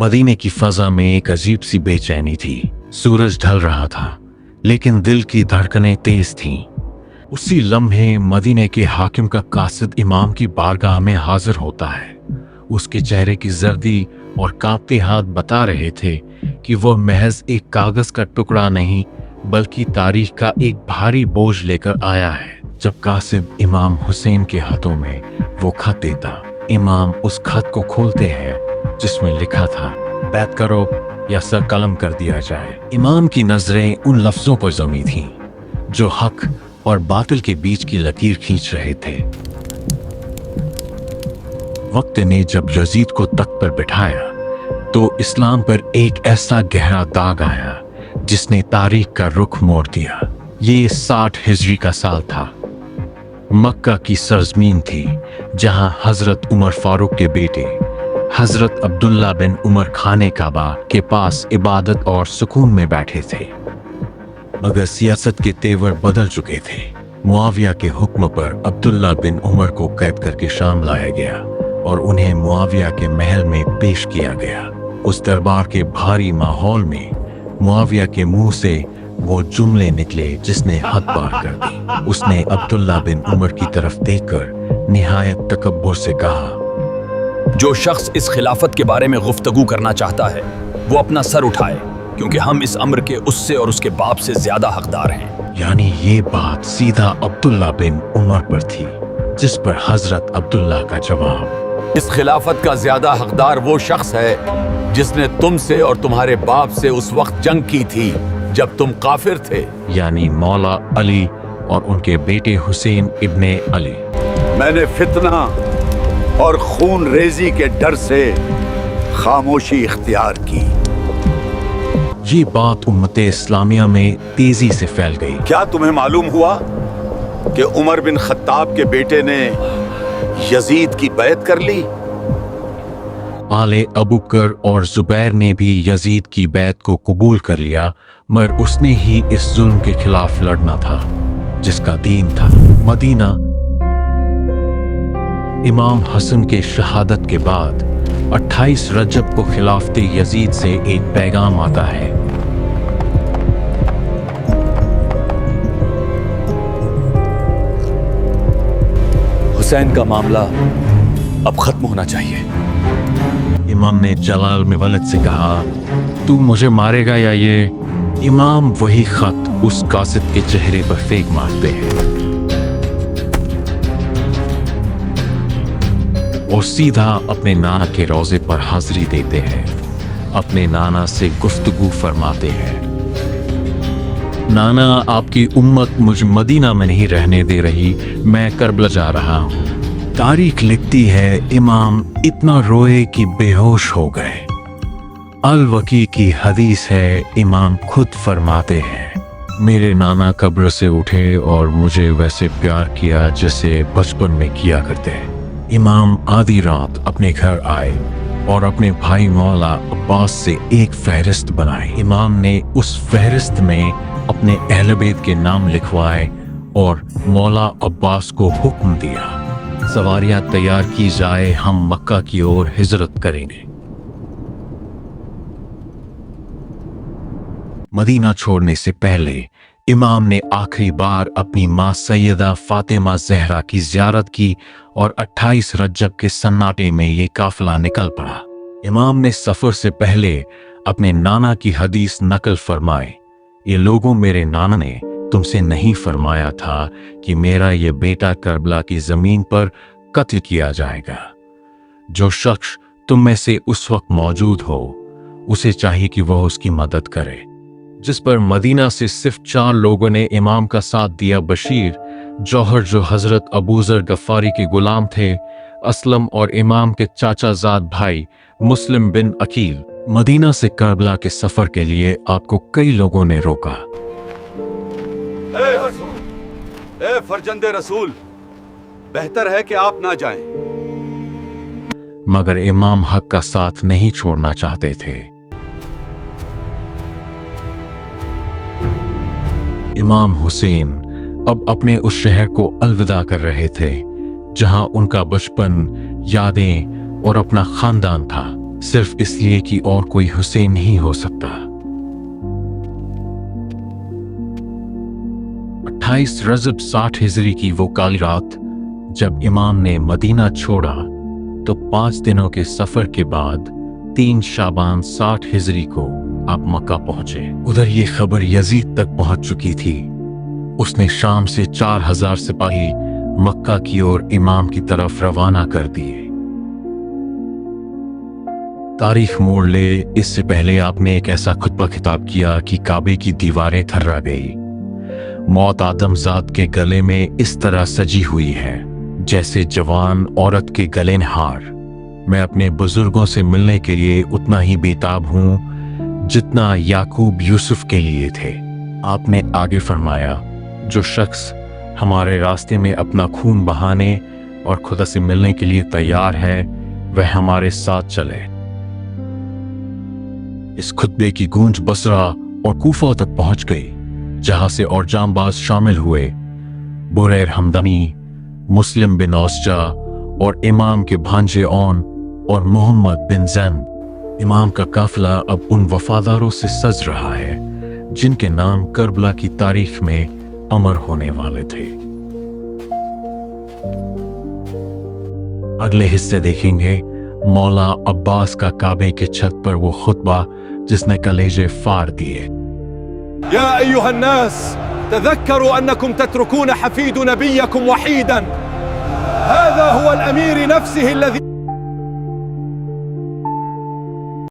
मदीने की फजा में एक अजीब सी बेचैनी थी। सूरज ढल रहा था, लेकिन दिल की धड़कनें तेज थीं। उसी लम्हे मदीने के हाकिम का कासिद इमाम की बारगाह में हाजिर होता है। उसके चेहरे की जर्दी और कांपते हाथ बता रहे थे कि वह महज एक कागज का टुकड़ा नहीं, बल्कि तारीख का एक भारी बोझ लेकर आया है। जब कासिद इमाम हुसैन के हाथों में वो खत देता, इमाम उस खत को खोलते हैं जिसमें लिखा था, बैत करो या सर कलम कर दिया जाए। इमाम की नजरें उन लफ्जों पर जमी थीं जो हक और बातिल के बीच की लकीर खींच रहे थे। वक्त ने जब यजीद को तख्त पर बिठाया तो इस्लाम पर एक ऐसा गहरा दाग आया जिसने तारीख का रुख मोड़ दिया। ये 60 हिजरी का साल था। मक्का की सरजमीन थी जहां हजरत उमर फारूक के बेटे हजरत अब्दुल्ला बिन उमर खाने काबा के पास इबादत और सुकून में बैठे थे। मगर सियासत के तेवर बदल चुके थे। मुआविया के हुक्म पर अब्दुल्ला बिन उमर को कैद करके शाम लाया गया और उन्हें मुआविया के महल में पेश किया गया। उस दरबार के भारी माहौल में मुआविया के मुंह से वो जुमले निकले जिसने हद पार कर दी। उसने अब्दुल्ला बिन उमर की तरफ देखकर निहायत तकब्बुर से कहा, जो शख्स इस खिलाफत के बारे में गुफ्तगू करना चाहता है वो अपना सर उठाए, क्योंकि हम इस अम्र के उससे और उसके बाप से ज्यादा हकदार हैं। यानी ये बात सीधा अब्दुल्ला बिन उमर पर थी, जिस पर हजरत अब्दुल्ला का जवाब, इस खिलाफत का ज्यादा हकदार वो शख्स है जिसने तुमसे और तुम्हारे बाप से उस वक्त जंग की थी जब तुम काफिर थे। यानी मौला अली और उनके बेटे हुसैन इब्ने अली। मैंने फितना और खून रेजी के डर से खामोशी इख्तियार की। ये बात उम्मते इस्लामिया में तेजी से फैल गई। क्या तुम्हें मालूम हुआ कि उमर बिन खत्ताब के बेटे ने यजीद की बैत कर ली? आले अबू बकर और जुबैर ने भी यजीद की बैत को कबूल कर लिया, मगर उसने ही इस जुल्म के खिलाफ लड़ना था जिसका दीन था। मदीना। इमाम हसन के शहादत के बाद 28 रजब को खिलाफते यजीद से एक पैगाम आता है। हुसैन का मामला अब खत्म होना चाहिए। इमाम ने जलाल में वलद से कहा, तू मुझे मारेगा या ये? इमाम वही खत उस कासिद के चेहरे पर फेंक मारते हैं और सीधा अपने नाना के रोजे पर हाजिरी देते हैं। अपने नाना से गुफ्तगू फरमाते हैं, नाना, आपकी उम्मत मुझ मदीना में नहीं रहने दे रही, मैं करबला जा रहा हूँ। तारीख लिखती है, इमाम इतना रोए कि बेहोश हो गए। अल-वकी की हदीस है, इमाम खुद फरमाते हैं, मेरे नाना कब्र से उठे और मुझे वैसे प्यार किया जैसे बचपन में किया करते हैं। इमाम आधी रात अपने घर आए और अपने भाई मौला अब्बास से एक फहरिस्त बनाई। इमाम ने उस फहरिस्त में अपने अहले बैत के नाम लिखवाए और मौला अब्बास को हुक्म दिया, सवारियां तैयार की जाए, हम मक्का की ओर हिजरत करेंगे। मदीना छोड़ने से पहले इमाम ने आखिरी बार अपनी मां सैयदा फातिमा ज़हरा की ज़ियारत की और 28 रजब के सन्नाटे में ये काफिला निकल पड़ा। इमाम ने सफर से पहले अपने नाना की हदीस नकल फरमाए, ये लोगों, मेरे नाना ने तुमसे नहीं फरमाया था कि मेरा ये बेटा करबला की जमीन पर कत्ल किया जाएगा। जो शख्स तुम में से उस वक्त मौजूद हो, उसे चाहिए कि वह उसकी मदद करे। जिस पर मदीना से सिर्फ 4 लोगों ने इमाम का साथ दिया, बशीर, जौहर जो हजरत अबू ज़र गफ़ारी के गुलाम थे, असलम और इमाम के चाचाजाद भाई मुस्लिम बिन अकील। मदीना से करबला के सफर के लिए आपको कई लोगों ने रोका। ए फरजंदे रसूल, बेहतर है कि आप ना जाएं। मगर इमाम हक का साथ नहीं छोड़ना चाहते थे। इमाम हुसैन अब अपने उस शहर को अलविदा कर रहे थे जहां उनका बचपन, यादें और अपना खानदान था। सिर्फ इसलिए कि और कोई हुसैन नहीं हो सकता। 28 रजब 60 हिजरी की वो काली रात जब इमाम ने मदीना छोड़ा तो 5 दिनों के सफर के बाद 3 शाबान 60 हिजरी को आप मक्का पहुंचे। उधर ये खबर यजीद तक पहुंच चुकी थी। उसने शाम से 4000 सिपाही मक्का की ओर इमाम की तरफ रवाना कर दिए। तारीख मोड़ ले, इससे पहले आपने एक ऐसा खुतबा खिताब किया कि काबे की दीवारें थर्रा गई। मौत आदमजाद के गले में इस तरह सजी हुई है जैसे जवान औरत के गले में हार। मैं अपने बुजुर्गों से मिलने के लिए उतना ही बेताब हूं जितना याकूब यूसुफ के लिए थे। आपने आगे फरमाया, जो शख्स हमारे रास्ते में अपना खून बहाने और खुदा से मिलने के लिए तैयार है वह हमारे साथ चले। इस खुतबे की गूंज बसरा और कूफा तक पहुंच गई, जहां से और जांबाज शामिल हुए। बुरैर हमदनी, मुस्लिम बिन औसजा और इमाम के भांजे औन और मोहम्मद बिन जैन। इमाम का काफिला अब उन वफादारों से सज रहा है जिनके नाम करबला की तारीख में अमर होने वाले थे। अगले हिस्से देखेंगे मौला अब्बास का काबे के छत पर वो खुतबा जिसने कलेजे फाड़ दिए। يا أيها الناس تذكروا أنكم تتركون حفيد نبيكم وحيدا، هذا هو الأمير نفسه الذي